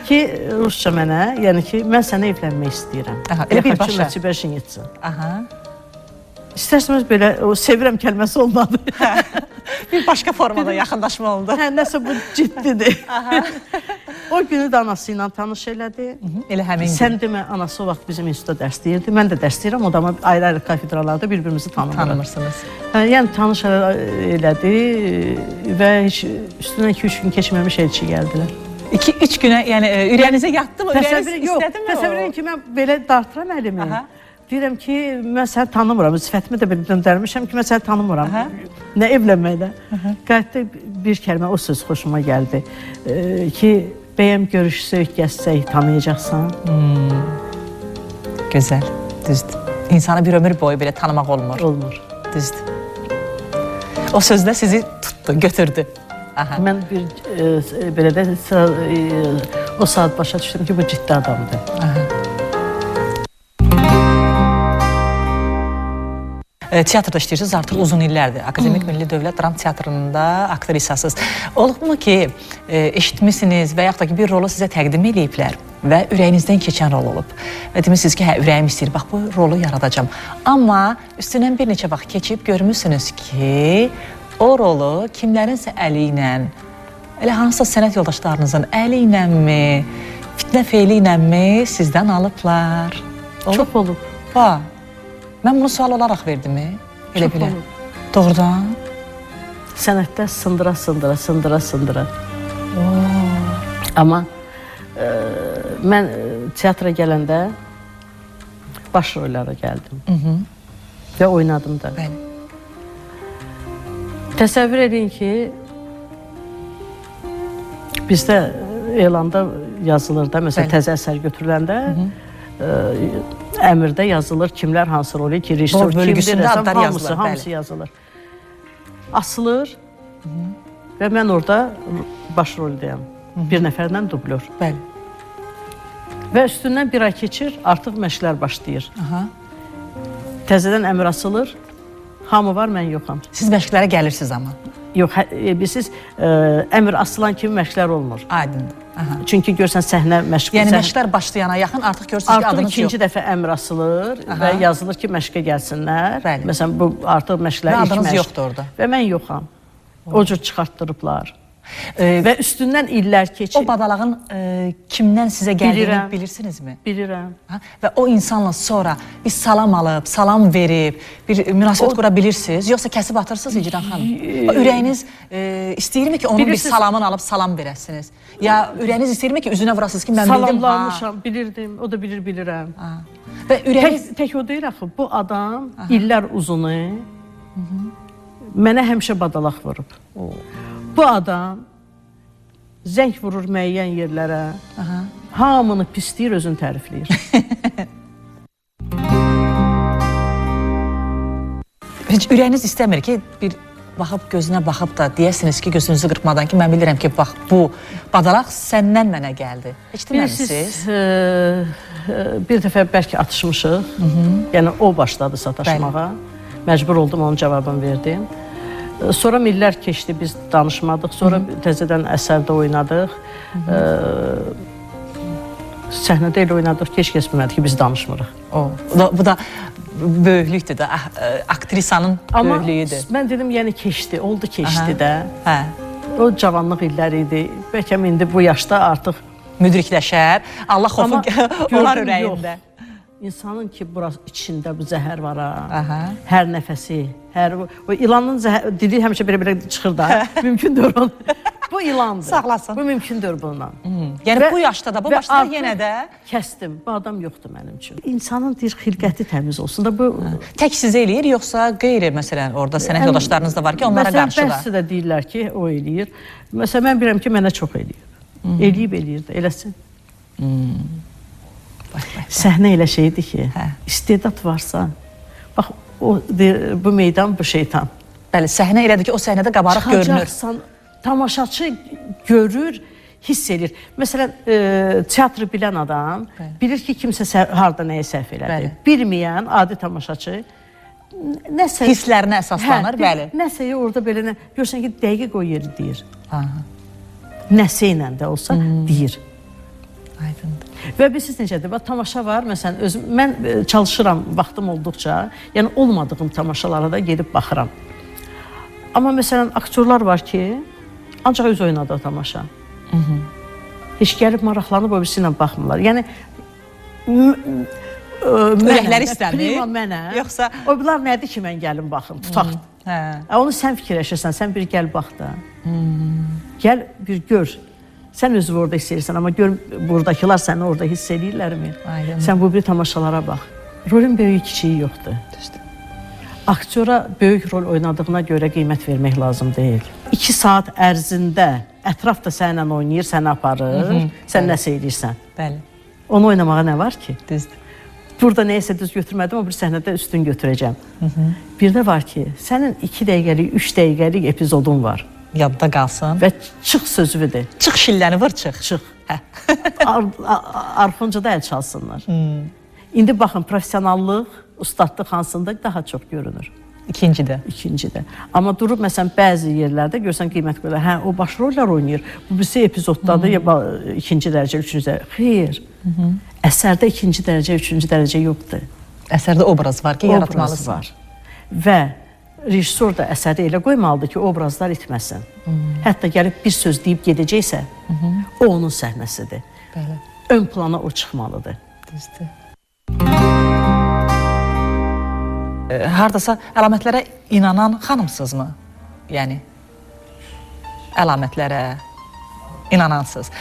Ki, Rusça mənə, yəni ki, mən sənə evlənmək istəyirəm. Elə bir başa. Bəşin etsin. İstərsiniz belə, o sevirəm kəlməsi olmadı. Bir başqa formada yaxınlaşma oldu. Hə, nəsə bu ciddidir. O günü də anası ilə tanış elədi. Elə həmin gün. Sən demə, anası o vaxt bizim institutda dərs deyirdi. Mən də dərs deyirəm, o da ayrı-ayrı kafedralarda bir-birimizi tanımırsınız. Yəni, tanış elədi və üstündən 2-3 gün keçməmiş elçi gəldilər. 2-3 günə, yəni ürəyinizə yatdı mı? Yox, təsəvvür edin ki, mən belə dartıram əlimi. Deyirəm ki, mən səni tanımıram, sifətimi də belə döndərmişəm ki, mən səni tanımıram. Nə evlənməklə. Qayıtda bir kəlmə, o söz xoşuma gəldi ki, bəyəm görüşsək, gəzsək, tanıyacaqsan. Gözəl, düzdür. İnsanı bir ömür boyu belə tanımaq olmur. Olmur. Düzdür. O sözdə sizi tutdu, götürdü. Mən bir belə də o saat başa düşdüm ki, bu ciddi adamdır. Teatrda işləyirsiniz artıq uzun illərdir. Akademik Milli Dövlət Dram Teatrında aktrisasınız. Olubmu ki, eşitmişsiniz və yaxud da ki, bir rolu sizə təqdim ediblər və ürəyinizdən keçən rol olub. Və demişsiniz ki, hə, ürəyim istəyir, bax, bu rolu yaradacam. Amma üstündən bir neçə vaxt keçib görmüşsünüz ki, o rolu kimlərinsə əli ilə, elə hansısa sənət yoldaşlarınızın əli ilənmi, fitnə feyli ilənmi sizdən alıblar. Çox olub. Va, mən bunu sual olaraq verdimi? Elə Çox bilə. olub. Doğrudan? Sənətdə sındıra. Amma mən teatra gələndə baş rollara gəldim. Və oynadım da. Bəli. Təsəvvür edin ki, bizdə elanda yazılır da, məsələn, təzə əsər götürüləndə əmrdə yazılır kimlər hansı rolü ki, rejissor kimdir, hamısı yazılır. Asılır və mən orada baş roldəyəm. Bir nəfərdən dublör. Bəli. Və üstündən bir ay keçir, artıq məşqlər başlayır. Aha. Təzədən əmr asılır, hamı var, mən yoxam. Siz məşqlərə gəlirsiniz amma. Yox, siz əmr asılan kimi məşqlər olmur. Aydındır. Aha. Çünki görsən səhnə məşq... Yəni məşqlər başlayana yaxın artıq görürsünüz ki, Artıq adınız yox. ikinci dəfə əmr asılır və yazılır ki, məşqə gəlsinlər. Bəli. Məsələn, bu artıq məşqlər Və ilk adınız məşq. yoxdur orada. Və mən yoxam. O cür çıxartdırıblar. Və üstündən illər keçir. O badalağın kimdən sizə gəldiyini Bilirəm. bilirsinizmi? Bilirəm. Ha? Və o insanla sonra bir salam alıb, salam verib, bir münasibət qura bilirsiniz? Yoxsa kəsib atırsınız İcran xanım? O ürəyiniz istəyirmi ki, onun bir salamını alıb salam verəsiniz? Ya ürəyiniz istəyirmi ki, üzünə vurasınız ki, mən bildim, Salamlanmışam, bilirdim. O da bilirəm. Və ürəyiniz... Tək o deyir axı, bu adam illər uzunu mənə həmişə badalaq vurub. Bu adam zəng vurur müəyyən yerlərə, hamını pisləyir, özünü tərifləyir. Heç ürəyiniz istəmir ki, bir baxıb gözünə baxıb da deyəsiniz ki, gözünüzü qırpmadan ki, mən bilirəm ki, bax, bu badalaq səndən mənə gəldi. Heç deməlisiniz? Bir dəfə bəlkə atışmışıq, yəni o başladı sataşmağa. Məcbur oldum, onun cavabını verdim. Sonra illər keçdi, biz danışmadıq. Sonra təzədən əsərdə oynadıq. Səhnədə elə oynadıq ki, heç kəs bilmədi ki, biz danışmırıq. Bu da böyüklükdür də, aktrisanın böyüklüyüdür. Amma mən dedim, yəni keçdi, oldu keçdi də. O cavanlıq illəri idi. Bəlkə indi bu yaşda artıq müdrikləşər, Allah xofu olar ürəyində. İnsanın ki, burası içində bu zəhər var ha, hər nəfəsi, o ilanın dili həmişə belə çıxır da, mümkündür onun. Bu ilandır. Sağlasın. Bu mümkündür bundan. Yəni bu yaşda da, bu başda yenə də... Kəsdim, bu adam yoxdur mənim üçün. İnsanın deyir, xilqəti təmiz olsun da bu... Tək sizə eləyir, yoxsa qeyri, məsələn, orada sənət yoldaşlarınız da var ki, onlara qarşı da? Məsələn, bəzi də deyirlər ki, o eləyir. Məsələn, mən bilirəm ki, mənə çox eləyir. Eləyir də, eləsin. Səhnə elə şeydir ki, istedad varsa, bax, bu meydan, bu şeytan. Bəli, səhnə elədir ki, o səhnədə qabarıq görünür. Çıxacaqsan, tamaşaçı görür, hiss edir. Məsələn, teatrı bilən adam bilir ki, kimsə harada nəyə səhv elədi. Bilməyən adi tamaşaçı hisslərinə əsaslanır, bəli. Nəsəyə orada belə, görsən ki, dəqiq o yeri deyir. Nəsə ilə də olsa deyir. Aydındır. Və bilirsiniz necədir? Tamaşa var, məsələn, mən çalışıram vaxtım olduqca, yəni olmadığım tamaşalara da gedib baxıram. Amma məsələn, aktyorlar var ki, ancaq öz oynadığı tamaşa. Heç gəlib maraqlanıb o birisi ilə baxmırlar. Yəni, ürəkləri istəmir, yoxsa o bunlar nədir ki, mən gəlim baxım, tutaq. Onu sən fikirləşirsən, sən bir gəl bax da. Gəl bir gör. Sən özü orada hiss edirsən, amma gör, buradakılar səni orada hiss edirlərmi? Sən bu bir tamaşalara bax. Rolün böyük kiçiyi yoxdur. Aktyora böyük rol oynadığına görə qiymət vermək lazım deyil. 2 saat ərzində ətraf da sənlə oynayır, səni aparır, sən nəsə edirsən. Onu oynamağa nə var ki? Düzdür. Burada neyəsə düz götürmədim, o bir səhnədə üstün götürəcəm. Bir də var ki, sənin 2 dəqiqəlik, 3 dəqiqəlik epizodun var. Yadda qalsın. Və çıx sözüdür. Çıx şilləni vır, çıx. Çıx. Arxonca da əl çalsınlar. İndi baxın, professionallıq, ustadlıq hansında daha çox görünür. İkincidə. İkincidə. Amma durub məsələn bəzi yerlərdə görsən qiymət qoyurlar. Hə, o baş rollar oynayır. Bu birisi epizoddadır ya ikinci dərəcə, üçüncü dərəcə. Xeyr. Əsərdə ikinci dərəcə, üçüncü dərəcə yoxdur. Əsərdə obraz var ki, Obraz yaratmalısan. var. Və rejissor da əsəri elə qoymalıdır ki, obrazlar itməsin. Hətta gəlib bir söz deyib gedəcəksə, o onun səhnəsidir. Bəli, Ön plana o çıxmalıdır. düzdür. Hardasa əlamətlərə inanan xanımsızmı? Yəni, əlamətlərə inanansız.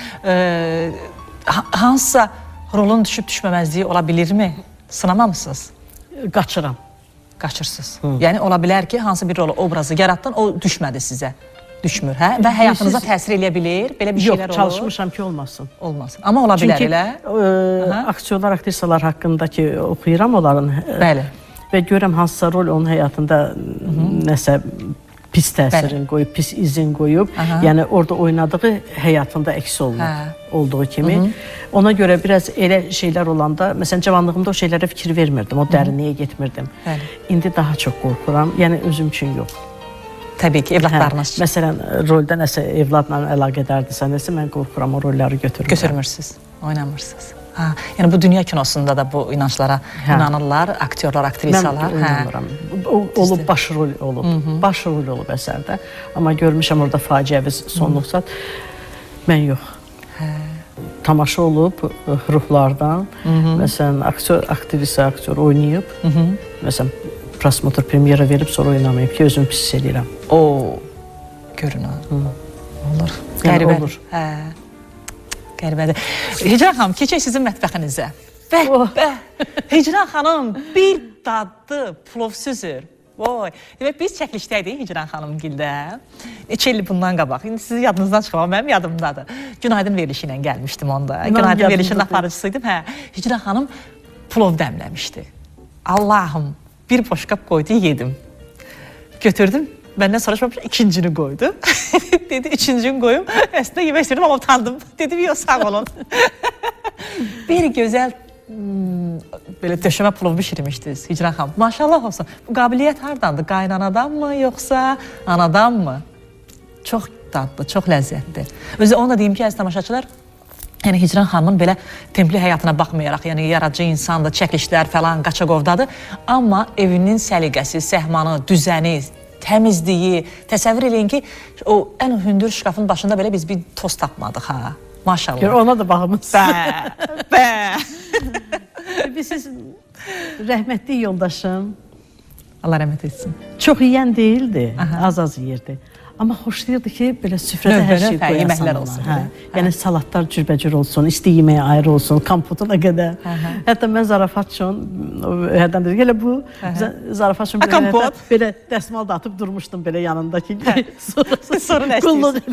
Hansısa rolun düşüb-düşməməzliyi ola bilirmi? Sınamamısınız? Qaçıram. Qaçırsınız. Yəni, ola bilər ki, hansı bir rolu, obrazı yaratdın, o düşmədi sizə. Düşmür, hə? Və həyatınıza təsir eləyə bilir, belə bir şeylər Yox, olur. çalışmışam ki, olmasın. Olmasın. Amma ola bilər elə. Çünki aktyorlar, aktrisalar haqqında ki, oxuyuram onların. Bəli. Və görürəm hansısa rol onun həyatında nəsə pis təsirin qoyub, pis izin qoyub. Yəni orada oynadığı həyatında əks olduğu kimi. Ona görə biraz elə şeylər olanda, məsələn, cavanlığımda o şeylərə fikir vermirdim, o dərinliyə getmirdim. İndi daha çox qorxuram, yəni özüm üçün yox. Təbii ki, evladlarınız üçün. Məsələn, rolda nəsə evladla əlaqədardısa, nəsə mən qorxuram, o rolları götürmürəm. Götürmürsünüz, oynamırsınız. Yəni bu dünya kinosunda da bu inanclara inanırlar, aktyorlar, aktrisalar. Mən inanıram. Olub, baş rol olub. Baş rol olub əsərdə. Amma görmüşəm orada faciəvi sonluqsa, mən yox. Tamaşa olub ruhlardan. Məsələn, aktrisa, aktyor oynayıb. Məsələn, prosmotr premyera verib, sonra oynamayıb ki, özümü pis eləyirəm. O, görün ha. Olur. Qəribə. Olur. Qəribədir. Hicran xanım, keçək sizin mətbəxinizə. Hicran xanım bir dadlı plov süzür. Voy. Demək, biz çəkilişdəydik Hicran xanım gildə. Neçə il bundan qabaq. İndi sizi yadınızdan çıxmam, mənim yadımdadır. Günaydın verilişi ilə gəlmişdim onda. Günaydın verilişinin aparıcısıydım. Hicran xanım plov dəmləmişdi. Allahım, bir boşqab qoydu, yedim. Götürdüm. Məndən soruşmamışam, ikincini qoydu. Dedi, üçüncünü qoyum. Əslində yemək istəyirdim, amma utandım. Dedim, yox, sağ olun. Bir gözəl belə döşəmə plovu bişirmişdiniz Hicran xanım. Maşallah olsun. Bu qabiliyyət hardandır? Qaynanadan mı, yoxsa anadan mı? Çox dadlı, çox ləzzətli. Özü onu da deyim ki, əziz tamaşaçılar, yəni Hicran xanımın belə templi həyatına baxmayaraq, yəni yaradıcı insandır, çəkilişlər falan, qaçaqovdadır. Amma evinin səliqəsi, səhmanı, düzəni, təmizliyi, təsəvvür eləyin ki, o ən hündür şkafın başında belə biz bir toz tapmadıq ha. Maşallah. Gör, ona da baxımız. Siz rəhmətli yoldaşım. Allah rəhmət etsin. Çox yeyən deyildi, az-az yeyirdi. Amma xoşlayırdı ki, belə süfrədə hər şey qoyasan. Yeməklər olsun. Yəni salatlar cürbəcür olsun, isti yeməyə ayrı olsun, kompotuna qədər. Hətta mən zarafat üçün, hərdən dedik, elə bu zarafat üçün belə dəsmal da atıb durmuşdum belə yanındakı. Sonra nə istəyirsin?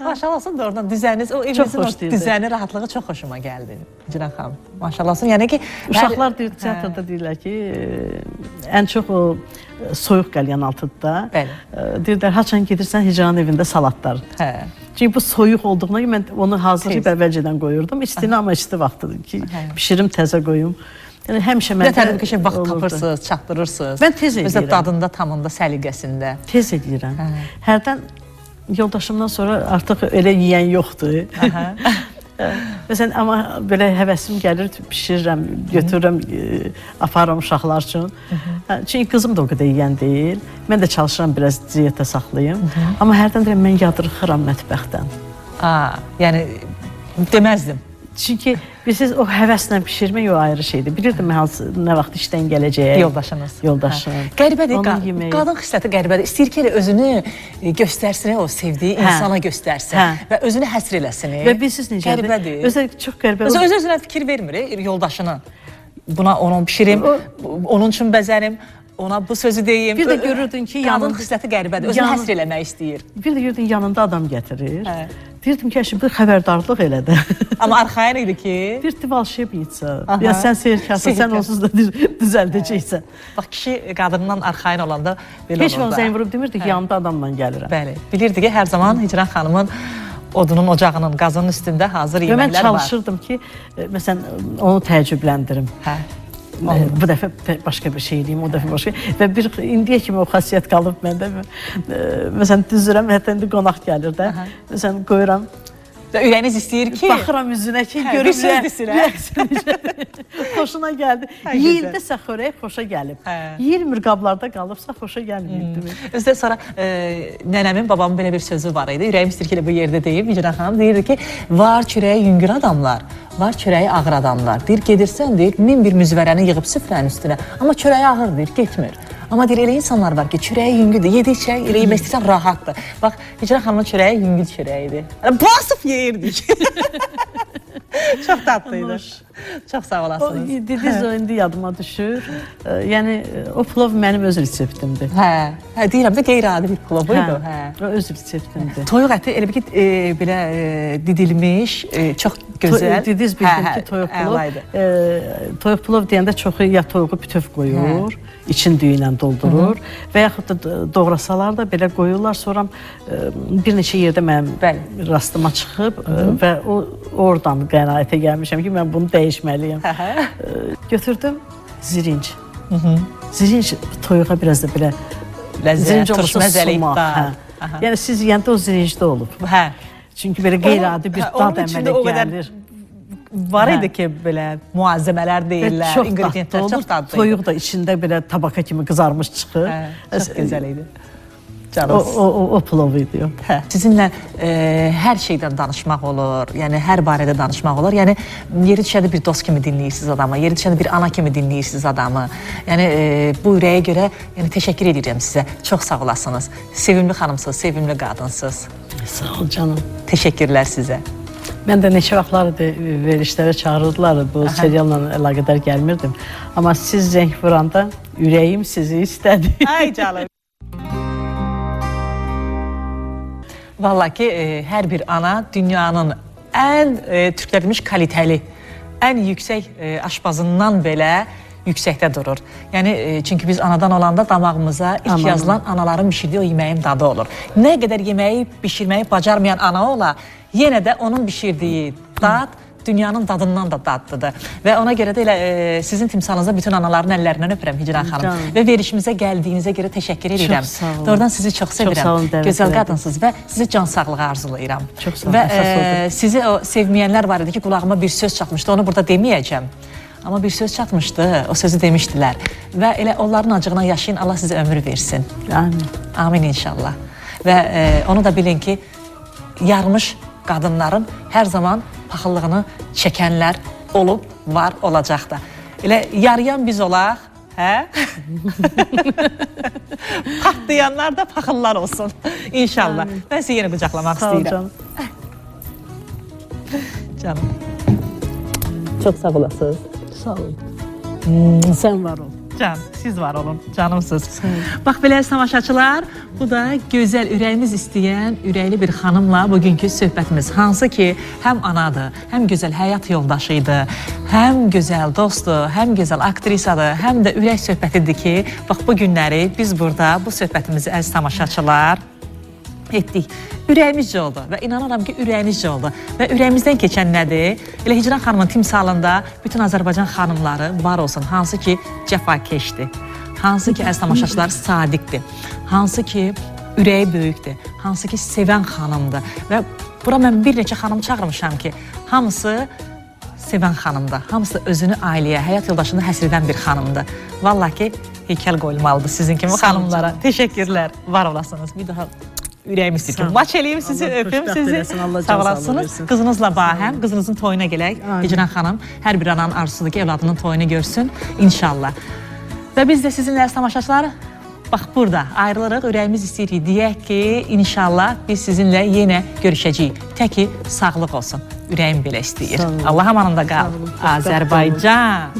Maşallah olsun da oradan düzəniniz, o evinizin o düzəni, rahatlığı çox xoşuma gəldi Hicran xanım. Maşallah olsun, yəni ki... Uşaqlar teatrda deyirlər ki, ən çox o soyuq qəlyan altıda. Deyirlər, haçan gedirsən Hicranın evində salatlar. Çünki bu soyuq olduğuna görə mən onu hazırlayıb əvvəlcədən qoyurdum. İstini, amma isti vaxtıdır ki, pişirim, təzə qoyum. Yəni həmişə məndə olurdu. Nətədir ki, vaxt tapırsınız, çatdırırsınız. Mən tez edirəm. Özə dadında, tamında, səliqəsində. Tez edirəm. Hərdən yoldaşımdan sonra artıq elə yeyən yoxdur. Məsələn, amma belə həvəsim gəlir, pişirirəm, götürürəm, aparıram uşaqlar üçün. Çünki qızım da o qədər yeyən deyil. Mən də çalışıram, biraz diyetə saxlayayım. Amma hərdən deyirəm, mən yadırxıram mətbəxdən. Yəni, deməzdim. Çünki bilirsiniz, o həvəslə pişirmək o ayrı şeydir. Bilirdim, nə vaxt işdən gələcək. Yoldaşınız. Yoldaşım. Qəribədir, qadın xisləti qəribədir. İstəyir ki, özünü göstərsin, o sevdiyi insana göstərsin və özünü həsr eləsin. Və bilirsiniz necədir? Qəribədir. Özü çox qəribədir. Özünə fikir vermir, yoldaşını. Buna onu pişirim, onun üçün bəzərim, ona bu sözü deyim. Bir də görürdün ki, qadın xisləti qəribədir, özünü həsr eləmək istəyir. Bir də görürdün, yanında adam gətirir. Deyirdim ki, bir xəbərdarlıq elə də. Amma arxayın idi ki... Bir tivalşiyyə ya sən seyirkəsən, sən onsuz da düzəldəcəksən. Bax, kişi qadından arxayın olanda belə olur da. Heç vaxt zəng vurub demirdi ki, yanında adamla gəlirəm. Bəli, bilirdi ki, hər zaman Hicran xanımın odunun, ocağının, qazının üstündə hazır yeməklər var. Mən çalışırdım ki, məsələn, onu təəccübləndirim. Bu dəfə başqa bir şey eləyim, o dəfə başqa. Və bir indiyə kimi o xasiyyət qalıb məndə. Məsələn, düzürəm, hətta indi qonaq gəlir də. Məsələn, qoyuram. Ürəyiniz istəyir ki... Baxıram üzünə ki, görüm xoşuna gəldi. Yeyildisə xörək xoşa gəlib. Yeyilmir qablarda qalıbsa xoşa gəlməyibdir. Özdə sonra nənəmin, babamın belə bir sözü var idi. Ürəyim istəyir ki, bu yerdə deyib. Hicran xanım deyirdi ki, var çörəyi yüngür adamlar, var çörəyi ağır adamlar. Deyir, gedirsən, deyir, 1000 bir müzvərəni yığıb süfrənin üstünə. Amma çörəyi ağır, deyir, getmir. Amma deyir, elə insanlar var ki, çörəyi yüngüdür, yedi içək, elə yemək istəyirsən, rahatdır. Bax, Hicran xanımın çörəyi yüngül çörəyidir. Basıb yeyirdik. Çox tatlıydı. Çox sağ olasınız. Dediniz o indi yadıma düşür. Yəni o plov mənim öz reseptimdir. Hə, deyirəm də qeyri-adi bir plov idi. O öz reseptimdir. Toyuq əti elə bir ki, belə didilmiş, çox gözəl. Dediniz bildim ki, toyuq plov. Toyuq plov deyəndə çoxu ya toyuğu bütöv qoyur, için düyü ilə doldurur və yaxud da doğrasalar da belə qoyurlar. Sonra bir neçə yerdə mənim rastıma çıxıb və oradan qənaətə gəlmişəm ki, mən bunu dəyişməliyəm. Götürdüm zirinc. Zirinc toyuğa biraz da belə ləzzət, turşma zəliyyə. Yəni siz yeyəndə o zirincdə olub. Çünki belə qeyri-adi bir dad əmələ gəlir. Var idi ki, belə muazzəmələr deyirlər, ingredientlər çox dadlı idi. Toyuq da içində belə tabaka kimi qızarmış çıxır. Çox gözəl idi. O plov idi. Sizinlə hər şeydən danışmaq olur, yəni hər barədə danışmaq olur. Yəni yeri düşəndə bir dost kimi dinləyirsiniz adamı, yeri düşəndə bir ana kimi dinləyirsiniz adamı. Yəni bu ürəyə görə təşəkkür edirəm sizə. Çox sağ olasınız. Sevimli xanımsınız, sevimli qadınsınız. Sağ ol canım. Təşəkkürlər sizə. Mən də neçə vaxtlardır verilişlərə çağırırdılar, bu serialla əlaqədar gəlmirdim. Amma siz zəng vuranda ürəyim sizi istədi. Ay canım. Vallahi ki, hər bir ana dünyanın ən türkləşmiş kalitəli, ən yüksək aşpazından belə yüksəkdə durur. Yəni, çünki biz anadan olanda damağımıza ilk yazılan anaların bişirdiyi o yeməyin dadı olur. Nə qədər yeməyi bişirməyi bacarmayan ana ola, yenə də onun bişirdiyi dad dünyanın dadından da dadlıdır. Və ona görə də elə sizin timsalınızda bütün anaların əllərindən öpürəm Hicran xanım. Və verişimizə gəldiyinizə görə təşəkkür edirəm. Çox sağ olun. Doğrudan sizi çox sevirəm. Gözəl qadınsınız və sizə can sağlığı arzulayıram. Çox sağ olun. Və sizi o sevməyənlər var idi ki, qulağıma bir söz çatmışdı, onu burada deməyəcəm. Amma bir söz çatmışdı, o sözü demişdilər. Və elə onların acığına yaşayın, Allah sizə ömür versin. Amin. Amin inşallah. Və onu da bilin ki, yarmış qadınların hər zaman paxıllığını çəkənlər olub, var, olacaq da. Elə yarayan biz olaq, hə? Patlayanlar da paxıllar olsun, inşallah. Mən sizi yenə qucaqlamaq istəyirəm. Canım. Çox sağ olasınız. Sağ olun. Sən var ol. Can, siz var olun, canımsınız. Bax, belə tamaşaçılar, bu da gözəl, ürəyimiz istəyən, ürəkli bir xanımla bugünkü söhbətimiz. Hansı ki, həm anadır, həm gözəl həyat yoldaşıydı, həm gözəl dostdur, həm gözəl aktrisadır, həm də ürək söhbətidir ki, bax, bu günləri biz burada bu söhbətimizi əziz tamaşaçılar etdik. Ürəyimizcə oldu və inanıram ki, ürəyinizcə oldu. Və ürəyimizdən keçən nədir? Elə Hicran xanımın timsalında bütün Azərbaycan xanımları var olsun. Hansı ki, cəfakeşdir. Hansı ki, əziz tamaşaçılar sadiqdir. Hansı ki, ürəyi böyükdür. Hansı ki, sevən xanımdır. Və bura mən bir neçə xanım çağırmışam ki, hamısı sevən xanımdır. Hamısı özünü ailəyə, həyat yoldaşını həsr edən bir xanımdır. Vallahi ki, heykəl qoyulmalıdır sizin kimi xanımlara. Teşəkkürlər, var olasınız. Bir daha ürəyim istəyir ki, maç eləyim sizi, öpüm sizi. Sağ olasınız. Qızınızla bahəm, qızınızın toyuna gələk. Hicran xanım, hər bir ananın arzusudur ki, evladının toyunu görsün, inşallah. Və biz də sizinlə əziz tamaşaçılar, bax burada ayrılırıq, ürəyimiz istəyirik. Deyək ki, inşallah biz sizinlə yenə görüşəcəyik. Təki sağlıq olsun. Ürəyim belə istəyir. Allah amanında qal. Azərbaycan.